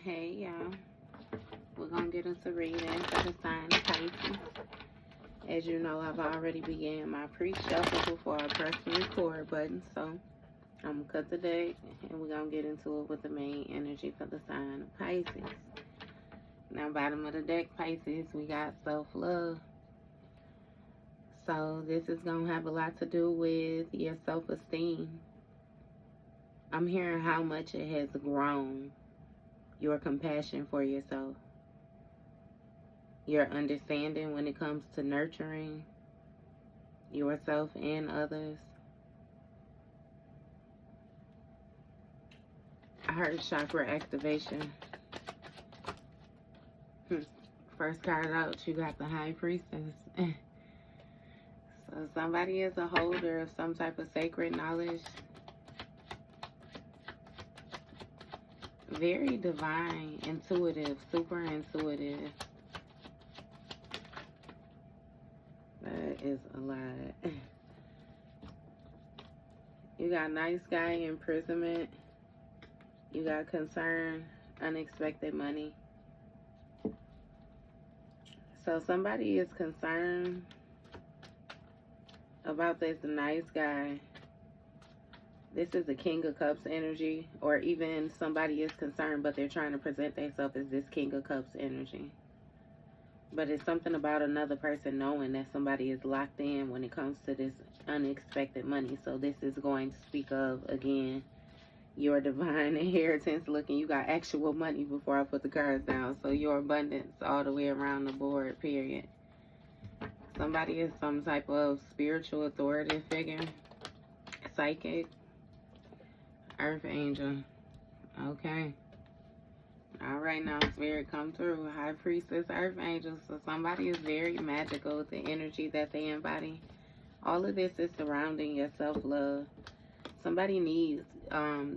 Hey y'all, we're gonna get into reading for the sign of Pisces. As you know, I've already began my pre-shuffle before I press the record button, so I'm gonna cut the deck and we're gonna get into it with the main energy for the sign of Pisces. Now, bottom of the deck, Pisces, we got self-love. So this is gonna have a lot to do with your self-esteem. I'm hearing how much it has grown. Your compassion for yourself, your understanding when it comes to nurturing yourself and others. I heard chakra activation. First card out, you got the High Priestess. So somebody is a holder of some type of sacred knowledge. Very divine, intuitive, super intuitive. That is a lot. You got nice guy, imprisonment. You got concern, unexpected money. So somebody is concerned about this nice guy. This is the King of Cups energy, or even somebody is concerned, but they're trying to present themselves as this King of Cups energy. But it's something about another person knowing that somebody is locked in when it comes to this unexpected money. So this is going to speak of, again, your divine inheritance. Looking, you got actual money before I put the cards down. So your abundance all the way around the board, period. Somebody is some type of spiritual authoritative figure, psychic, Earth angel. Okay. All right, now Spirit come through. High Priestess, Earth angel. So somebody is very magical with the energy that they embody. All of this is surrounding your self-love. Somebody needs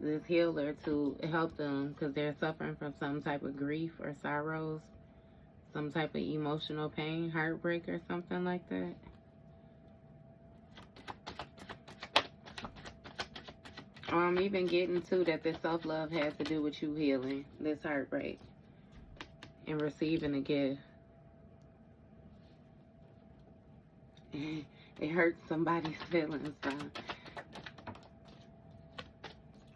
this healer to help them because they're suffering from some type of grief or sorrows, some type of emotional pain, heartbreak or something like that. I'm even getting to that this self-love has to do with you healing this heartbreak and receiving a gift. It hurts somebody's feelings, so.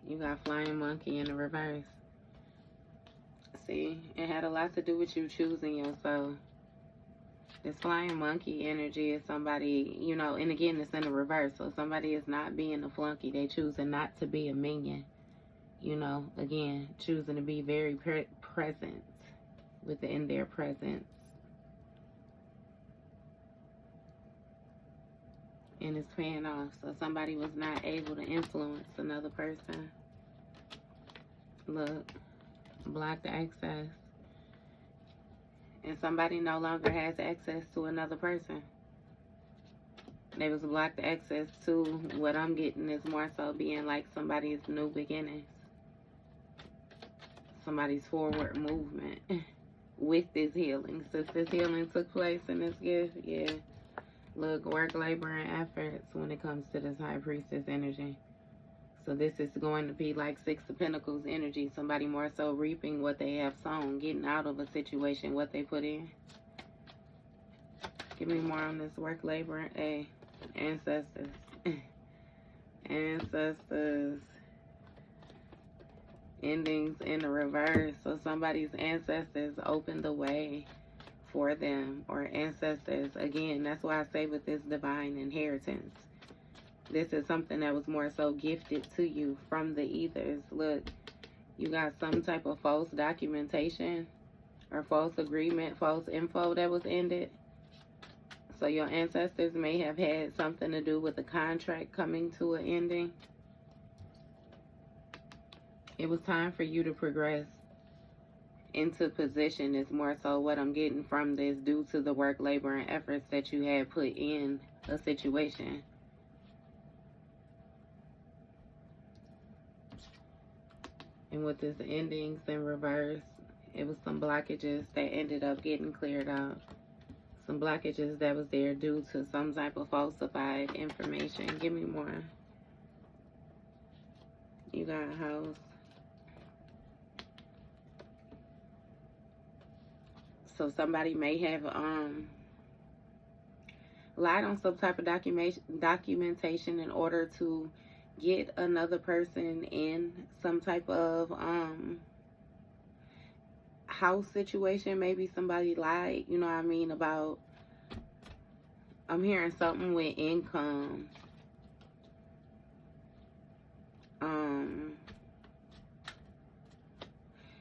You got Flying Monkey in the reverse. See, it had a lot to do with you choosing yourself. This Flying Monkey energy is somebody, you know, and again, it's in the reverse. So somebody is not being a flunky. They choosing not to be a minion. You know, again, choosing to be very present within their presence. And it's paying off. So somebody was not able to influence another person. Look, blocked access. And somebody no longer has access to another person. They was blocked access to what I'm getting is more so being like somebody's new beginnings. Somebody's forward movement with this healing. Since this healing took place in this gift, yeah. Look, work, labor, and efforts when it comes to this High Priestess energy. So this is going to be like Six of Pentacles energy. Somebody more so reaping what they have sown, getting out of a situation, what they put in. Give me more on this work, labor, and ancestors. Ancestors. Endings in the reverse. So somebody's ancestors opened the way for them, or ancestors. Again, that's why I say with this divine inheritance. This is something that was more so gifted to you from the ethers. Look, you got some type of false documentation or false agreement, false info that was ended. So your ancestors may have had something to do with the contract coming to an ending. It was time for you to progress into position is more so what I'm getting from this due to the work, labor, and efforts that you had put in a situation. And with this endings in reverse, it was some blockages that ended up getting cleared out. Some blockages that was there due to some type of falsified information. Give me more. You got a house. So somebody may have lied on some type of documentation in order to get another person in some type of house situation. Maybe somebody lied, you know what I mean, about, I'm hearing something with income.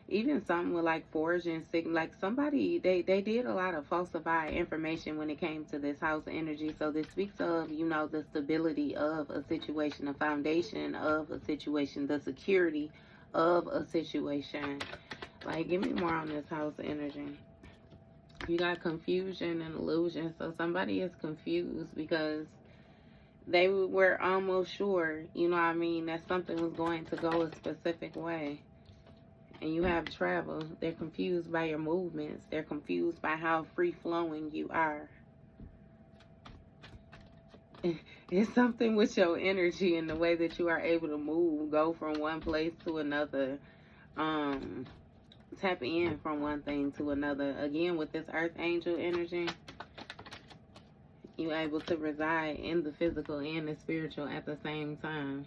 Even something with like forging, like somebody, they did a lot of falsified information when it came to this house energy. So this speaks of, you know, the stability of a situation, the foundation of a situation, the security of a situation. Like, give me more on this house energy. You got confusion and illusion. So somebody is confused because they were almost sure, you know what I mean, that something was going to go a specific way. And you have travel. They're confused by your movements. They're confused by how free-flowing you are. It's something with your energy and the way that you are able to move, go from one place to another, tap in from one thing to another. Again, with this earth angel energy, you're able to reside in the physical and the spiritual at the same time.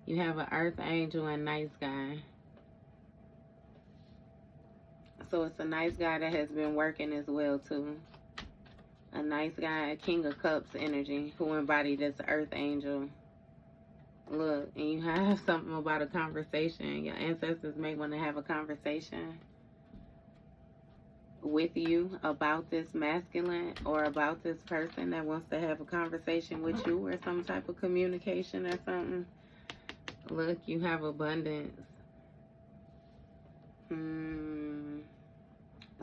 You have an earth angel and nice guy. So it's a nice guy that has been working as well too. A nice guy, a King of Cups energy, who embodied this earth angel. Look, and you have something about a conversation. Your ancestors may want to have a conversation with you about this masculine or about this person that wants to have a conversation with you, or some type of communication or something. Look, you have abundance.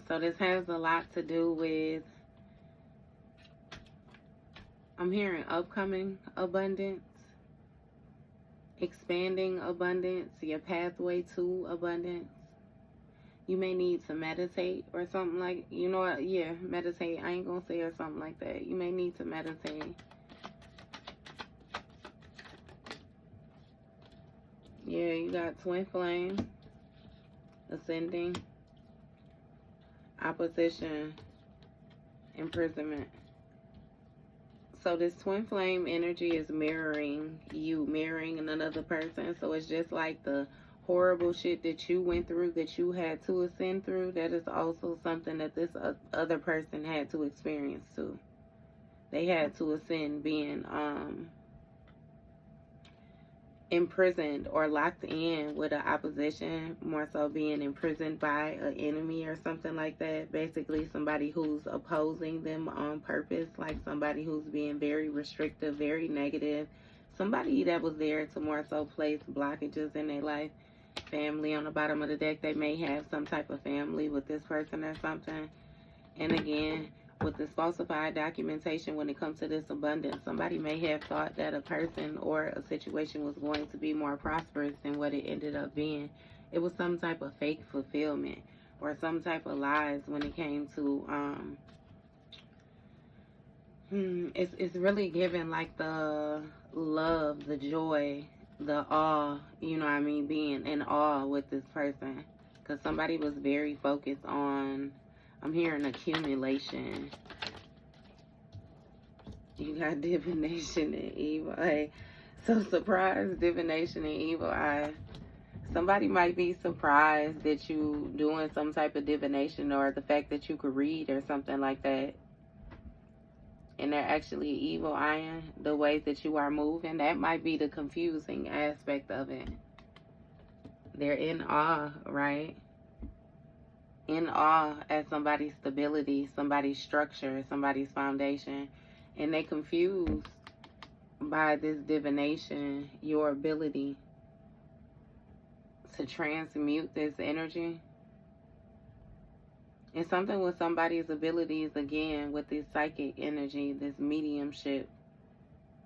So this has a lot to do with, I'm hearing upcoming abundance, expanding abundance, your pathway to abundance. You may need to meditate or something like, you know what, yeah, meditate. I ain't gonna say or something like that. You may need to meditate. Yeah, you got twin flame, ascending, opposition, imprisonment. So this twin flame energy is mirroring you, mirroring another person. So it's just like the horrible shit that you went through, that you had to ascend through. That is also something that this other person had to experience too. They had to ascend being imprisoned or locked in with an opposition, more so being imprisoned by an enemy or something like that. Basically somebody who's opposing them on purpose, like somebody who's being very restrictive, very negative, somebody that was there to more so place blockages in their life. Family on the bottom of the deck, they may have some type of family with this person or something. And again, with this falsified documentation, when it comes to this abundance, somebody may have thought that a person or a situation was going to be more prosperous than what it ended up being. It was some type of fake fulfillment or some type of lies when it came to, it's really giving like the love, the joy, the awe, you know what I mean, being in awe with this person. Because somebody was very focused on, I'm hearing accumulation. You got divination and evil eye. So surprise, divination and evil eye. Somebody might be surprised that you doing some type of divination, or the fact that you could read or something like that. And they're actually evil eyeing the way that you are moving. That might be the confusing aspect of it. They're in awe, right? In awe at somebody's stability, somebody's structure, somebody's foundation. And they confused by this divination, your ability to transmute this energy. And something with somebody's abilities, again, with this psychic energy, this mediumship,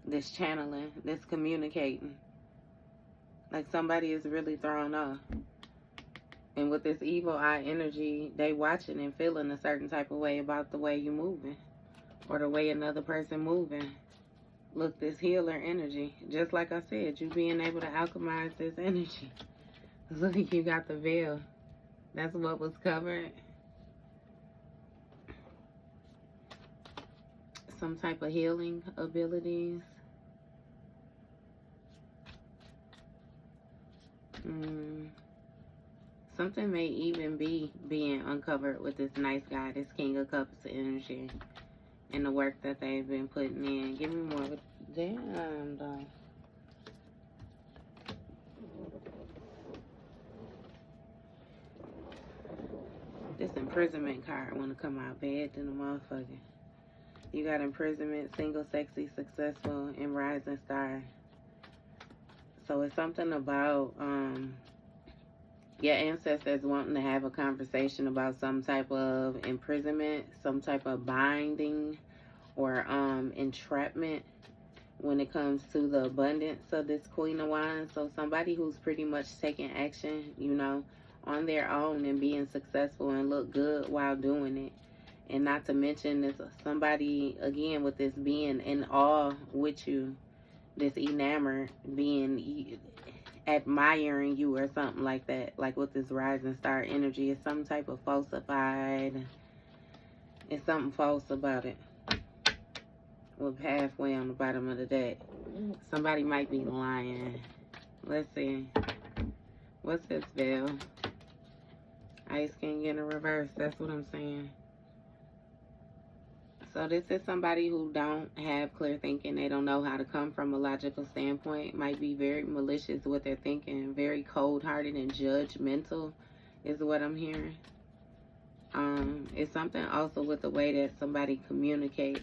this channeling, this communicating. Like somebody is really thrown off. And with this evil eye energy, they watching and feeling a certain type of way about the way you moving. Or the way another person moving. Look, this healer energy. Just like I said, you being able to alchemize this energy. Look, you got the veil. That's what was covered. some type of healing abilities. Something may even be being uncovered with this nice guy, this King of Cups energy, and the work that they've been putting in. Give me more. Damn, though. This imprisonment card want to come out bad than a motherfucker. You got imprisonment, single, sexy, successful, and rising star. So it's something about your ancestors wanting to have a conversation about some type of imprisonment, some type of binding, or entrapment when it comes to the abundance of this Queen of Wands. So somebody who's pretty much taking action, you know, on their own and being successful and look good while doing it. And not to mention this somebody, again, with this being in awe with you, this enamored, being admiring you or something like that. Like with this rising star energy, it's some type of falsified, it's something false about it. With halfway on the bottom of the deck. Somebody might be lying. Let's see. What's this veil? Ice King in the reverse. That's what I'm saying. So this is somebody who don't have clear thinking. They don't know how to come from a logical standpoint. Might be very malicious with their thinking. Very cold-hearted and judgmental is what I'm hearing. It's something also with the way that somebody communicates.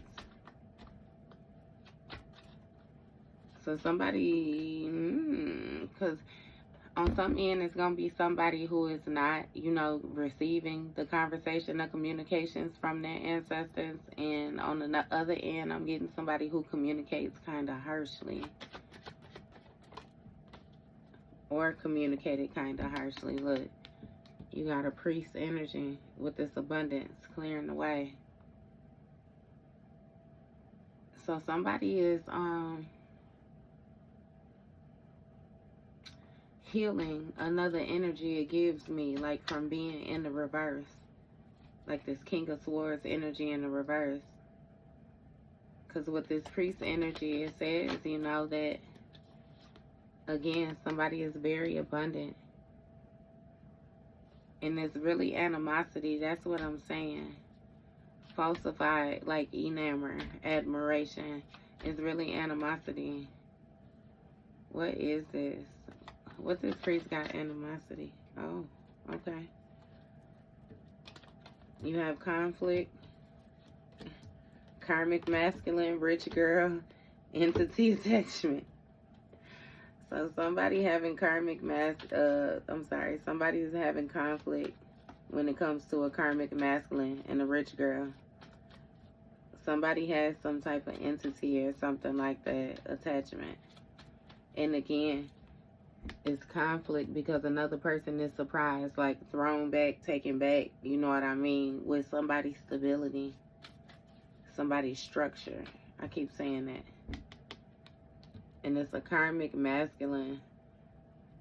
So somebody, because on some end, it's going to be somebody who is not, you know, receiving the conversation, the communications from their ancestors. And on the other end, I'm getting somebody who communicates kind of harshly. Or communicated kind of harshly. Look, you got a priest energy with this abundance clearing the way. So somebody is, healing another energy it gives me, like from being in the reverse, like this King of Swords energy in the reverse. Because with this priest energy, it says, you know, that again, somebody is very abundant, and there's really animosity. That's what I'm saying. Falsified, like enamor, admiration, is really animosity. What is this? What this priest got animosity? Oh, okay. You have conflict, karmic masculine, rich girl, entity attachment. So somebody having somebody's having conflict when it comes to a karmic masculine and a rich girl. Somebody has some type of entity or something like that attachment. And again, it's conflict because another person is surprised, like thrown back, taken back, you know what I mean, with somebody's stability, somebody's structure. I keep saying that. And it's a karmic masculine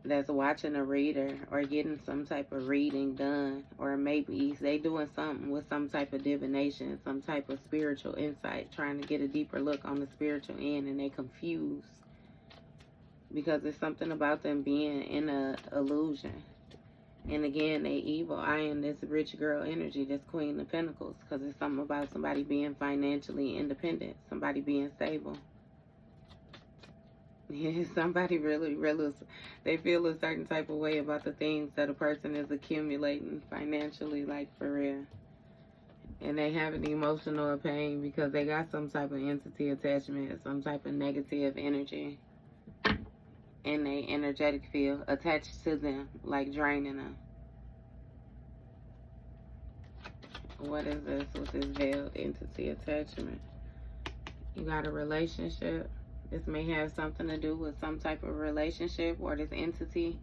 that's watching a reader or getting some type of reading done, or maybe they doing something with some type of divination, some type of spiritual insight, trying to get a deeper look on the spiritual end, and they confused. Because it's something about them being in a illusion. And again, they evil eyeing this rich girl energy, this Queen of Pentacles. Because it's something about somebody being financially independent. Somebody being stable. Yeah, somebody really, they feel a certain type of way about the things that a person is accumulating financially, like for real. And they have an emotional pain because they got some type of entity attachment, some type of negative energy in their energetic field attached to them, like draining them. What is this with this veiled entity attachment? You got a relationship. This may have something to do with some type of relationship, or this entity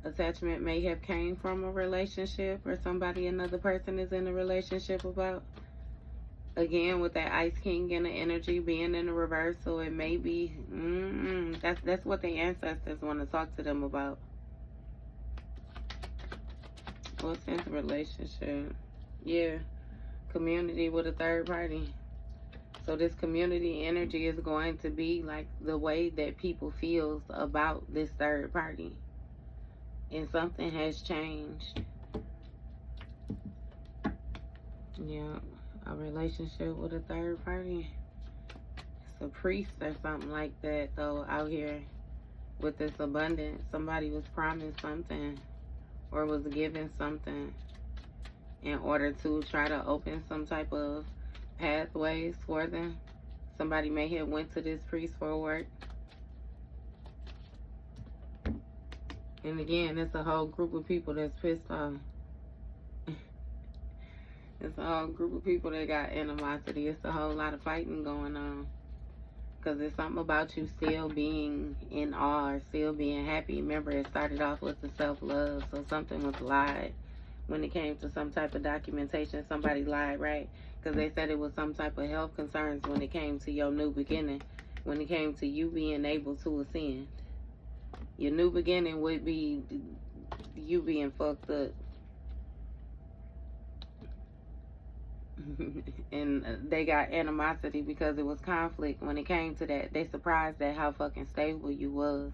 attachment may have came from a relationship, or somebody, another person is in a relationship about. Again, with that Ice King and the energy being in the reverse, so it may be, that's what the ancestors want to talk to them about. What's this relationship? Yeah, community with a third party. So this community energy is going to be like the way that people feels about this third party. And something has changed. Yeah, a relationship with a third party. It's a priest or something like that, though, out here with this abundance. Somebody was promised something or was given something in order to try to open some type of pathways for them. Somebody may have went to this priest for work. And again, it's a whole group of people that's pissed off. It's a whole group of people that got animosity. It's a whole lot of fighting going on. Because there's something about you still being in awe or still being happy. Remember, it started off with the self-love. So something was lied when it came to some type of documentation. Somebody lied, right? Because they said it was some type of health concerns when it came to your new beginning. When it came to you being able to ascend. Your new beginning would be you being fucked up. And they got animosity because it was conflict when it came to that. They surprised at how fucking stable you was.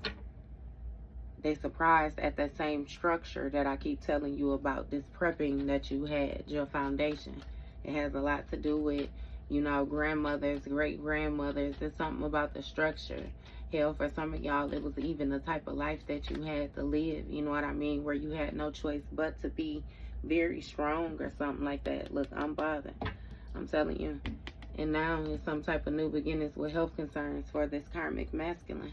They surprised at that same structure that I keep telling you about, this prepping that you had, your foundation. It has a lot to do with, you know, grandmothers, great-grandmothers. There's something about the structure. Hell, for some of y'all, it was even the type of life that you had to live, you know what I mean, where you had no choice but to be very strong or something like that. Look, I'm bothered. I'm telling you. And now it's some type of new beginnings with health concerns for this karmic masculine.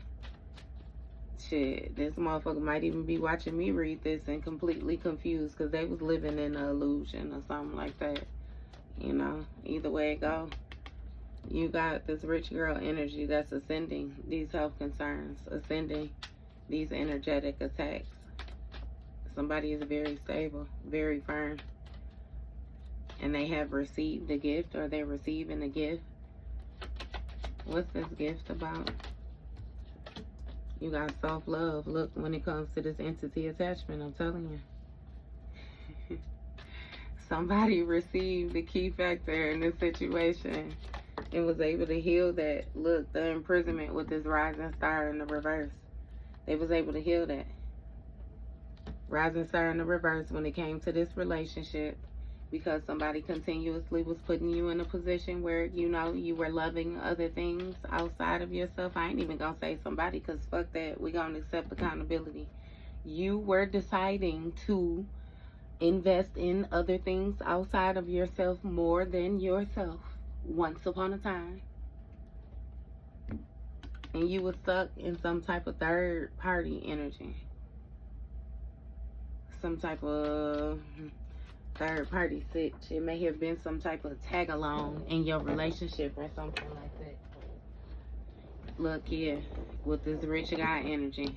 Shit, this motherfucker might even be watching me read this and completely confused because they was living in an illusion or something like that. You know, either way it go. You got this rich girl energy that's ascending these health concerns, ascending these energetic attacks. Somebody is very stable, very firm. And they have received a gift, or they're receiving a gift. What's this gift about? You got self-love. Look, when it comes to this entity attachment, I'm telling you. Somebody received the key factor in this situation and was able to heal that. Look, the imprisonment with this rising star in the reverse. They was able to heal that. Rising star in the reverse when it came to this relationship, because somebody continuously was putting you in a position where, you know, you were loving other things outside of yourself. I ain't even gonna say somebody, because fuck that. We gonna accept accountability. You were deciding to invest in other things outside of yourself more than yourself once upon a time. And you were stuck in some type of third party energy. Some type of third party sitch. It may have been some type of tag along in your relationship or something like that. Look here, with this rich guy energy.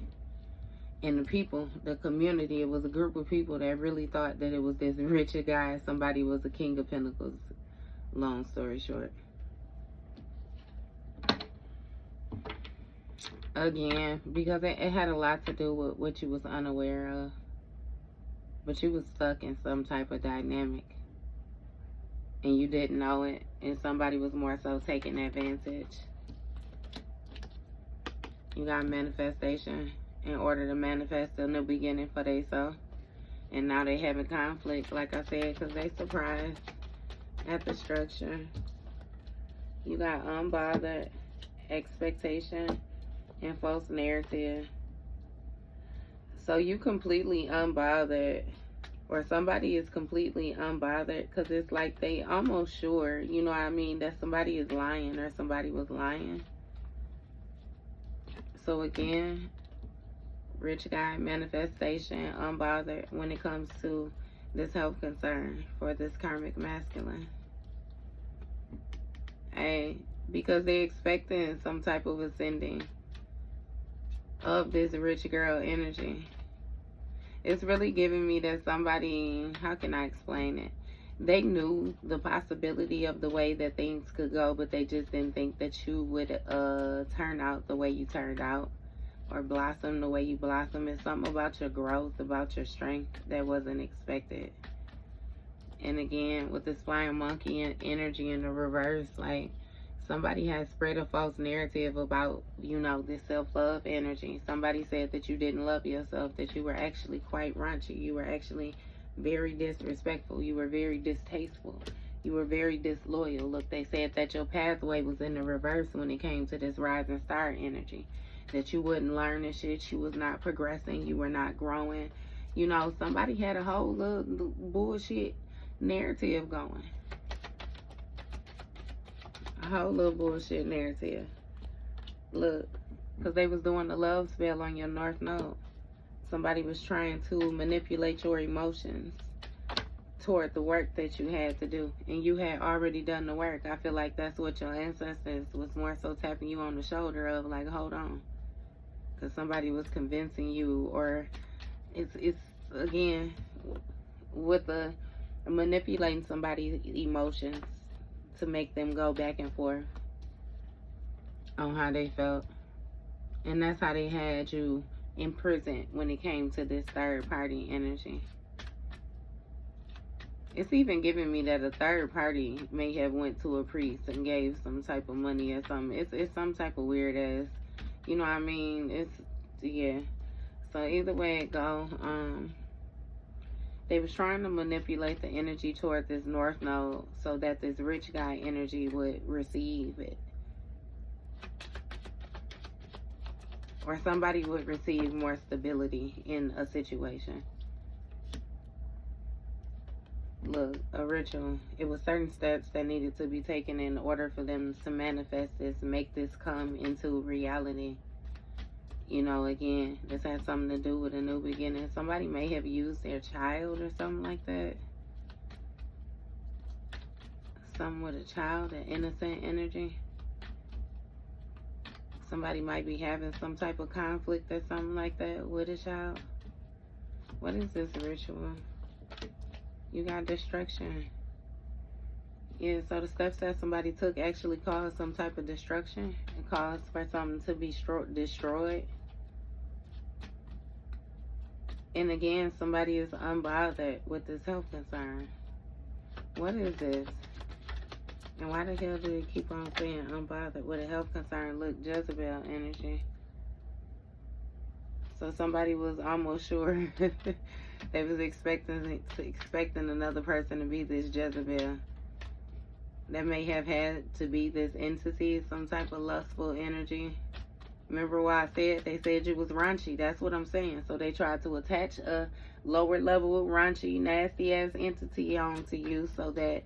And the people, the community, it was a group of people that really thought that it was this rich guy. Somebody was a king of pentacles. Long story short. Again, because it had a lot to do with what you was unaware of. But you was stuck in some type of dynamic. And you didn't know it. And somebody was more so taking advantage. You got manifestation. In order to manifest a new beginning for themselves. And now they having conflict, like I said, because they surprised at the structure. You got unbothered, expectation, and false narrative. So you completely unbothered, or somebody is completely unbothered, because it's like they almost sure, you know what I mean, that somebody is lying or somebody was lying. So again, rich guy, manifestation, unbothered when it comes to this health concern for this karmic masculine. Hey, because they're expecting some type of ascending of this rich girl energy. It's really giving me that somebody, how can I explain it? They knew the possibility of the way that things could go, but they just didn't think that you would turn out the way you turned out. Or blossom the way you blossom. It's something about your growth, about your strength that wasn't expected. And again, with this flying monkey and energy in the reverse, like Somebody has spread a false narrative about, you know, this self-love energy. Somebody said that you didn't love yourself, that you were actually quite raunchy. You were actually very disrespectful. You were very distasteful. You were very disloyal. Look, they said that your pathway was in the reverse when it came to this rising star energy. That you wouldn't learn this shit. You was not progressing. You were not growing. You know, somebody had a whole little bullshit narrative going. A whole little bullshit narrative. Look, because they was doing the love spell on your North Node. Somebody was trying to manipulate your emotions toward the work that you had to do. And you had already done the work. I feel like that's what your ancestors was more so tapping you on the shoulder of, like, hold on. Because somebody was convincing you, or it's again, with the manipulating somebody's emotions to make them go back and forth on how they felt. And that's how they had you imprisoned when it came to this third party energy. It's even giving me that a third party may have went to a priest and gave some type of money or something. It's some type of weird ass, you know what I mean? It's, yeah. So either way it go, they was trying to manipulate the energy toward this North Node so that this rich guy energy would receive it. Or somebody would receive more stability in a situation. Look, a ritual. It was certain steps that needed to be taken in order for them to manifest this, make this come into reality. You know, again, this has something to do with a new beginning. Somebody may have used their child or something like that. Something with a child, an innocent energy. Somebody might be having some type of conflict or something like that with a child. What is this ritual? You got destruction. Yeah, so the steps that somebody took actually caused some type of destruction. It caused for something to be destroyed. And again, somebody is unbothered with this health concern. What is this? And why the hell do they keep on saying unbothered with a health concern? Look, Jezebel energy. So somebody was almost sure they was expecting another person to be this Jezebel. That may have had to be this entity, some type of lustful energy. Remember why I said they said you was raunchy? That's what I'm saying. So they tried to attach a lower level raunchy, nasty ass entity onto you so that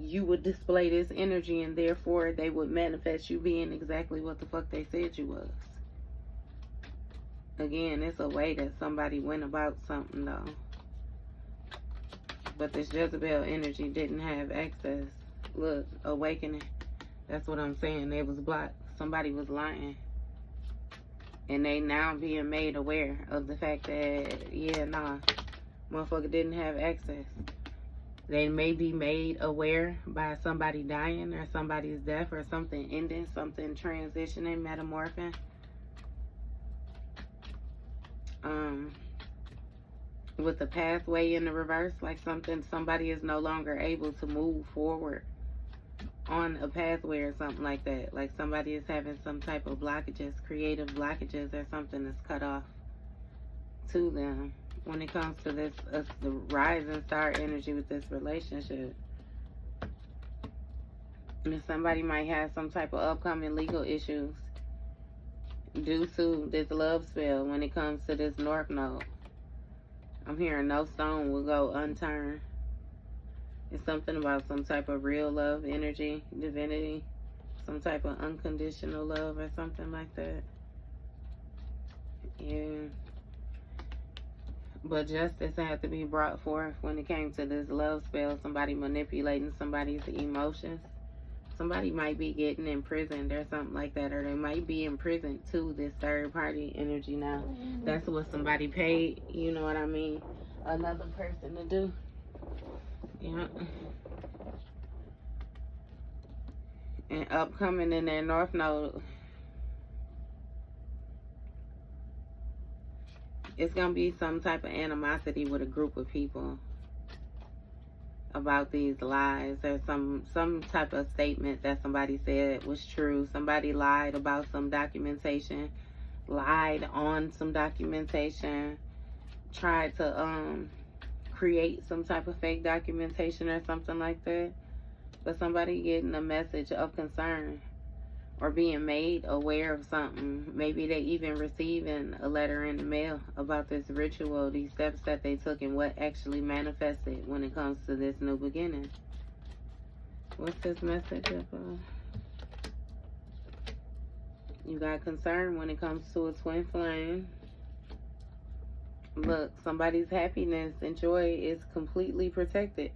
you would display this energy, and therefore they would manifest you being exactly what the fuck they said you was. Again, it's a way that somebody went about something though. But this Jezebel energy didn't have access. Look, awakening. That's what I'm saying. They was blocked. Somebody was lying. And they now being made aware of the fact that, yeah, nah, motherfucker didn't have access. They may be made aware by somebody dying or somebody's death or something ending, something transitioning, metamorphing. With the pathway in the reverse, like somebody is no longer able to move forward on a pathway or something like that. Like somebody is having some type of blockages, creative blockages or something that's cut off to them when it comes to this, the rising star energy with this relationship. And somebody might have some type of upcoming legal issues due to this love spell when it comes to this North Node. I'm hearing no stone will go unturned. It's something about some type of real love energy, divinity, some type of unconditional love or something like that. Yeah. But justice had to be brought forth when it came to this love spell. Somebody manipulating somebody's emotions. Somebody might be getting imprisoned or something like that, or they might be imprisoned to this third party energy now. That's what somebody paid, you know what I mean, another person to do. Yeah. And upcoming in that North Node, it's going to be some type of animosity with a group of people about these lies, or some type of statement that somebody said was true. Somebody lied about some documentation, lied on some documentation, tried to create some type of fake documentation or something like that. But somebody getting a message of concern or being made aware of something. Maybe they even receiving a letter in the mail about this ritual, these steps that they took, and what actually manifested when it comes to this new beginning. What's this message about? You got concern when it comes to a twin flame. Look, somebody's happiness and joy is completely protected.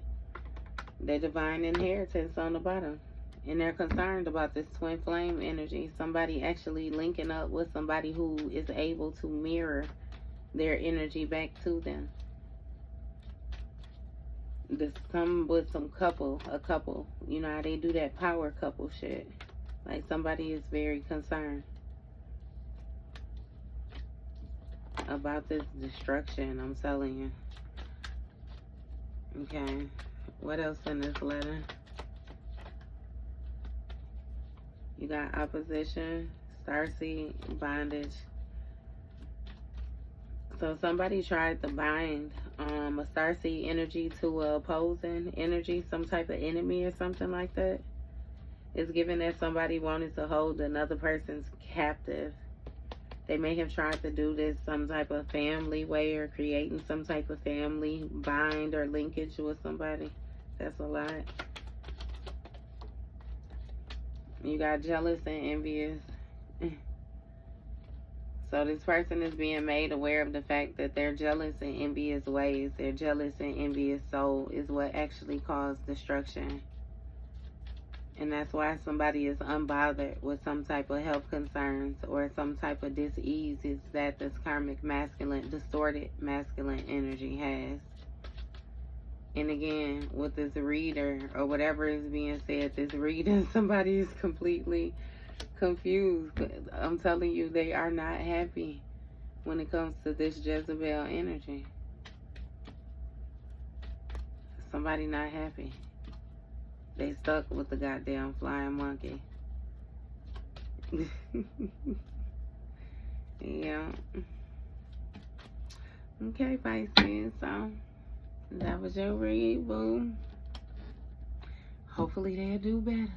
Their divine inheritance on the bottom. And they're concerned about this twin flame energy. Somebody actually linking up with somebody who is able to mirror their energy back to them. This come with a couple. You know how they do that power couple shit. Like somebody is very concerned about this destruction, I'm telling you. Okay. What else in this letter? You got opposition, starseed, bondage. So somebody tried to bind a starseed energy to a opposing energy, some type of enemy or something like that. It's given that somebody wanted to hold another person's captive. They may have tried to do this some type of family way, or creating some type of family bind or linkage with somebody. That's a lot. You got jealous and envious. So this person is being made aware of the fact that their jealous and envious ways, their jealous and envious soul is what actually caused destruction. And that's why somebody is unbothered with some type of health concerns or some type of dis-ease, is that this karmic masculine, distorted masculine energy has. And again, with this reader, or whatever is being said, this reader, somebody is completely confused. I'm telling you, they are not happy when it comes to this Jezebel energy. Somebody not happy. They stuck with the goddamn flying monkey. Yeah. Okay, Pisces, so that was your read, boo. Hopefully they'll do better.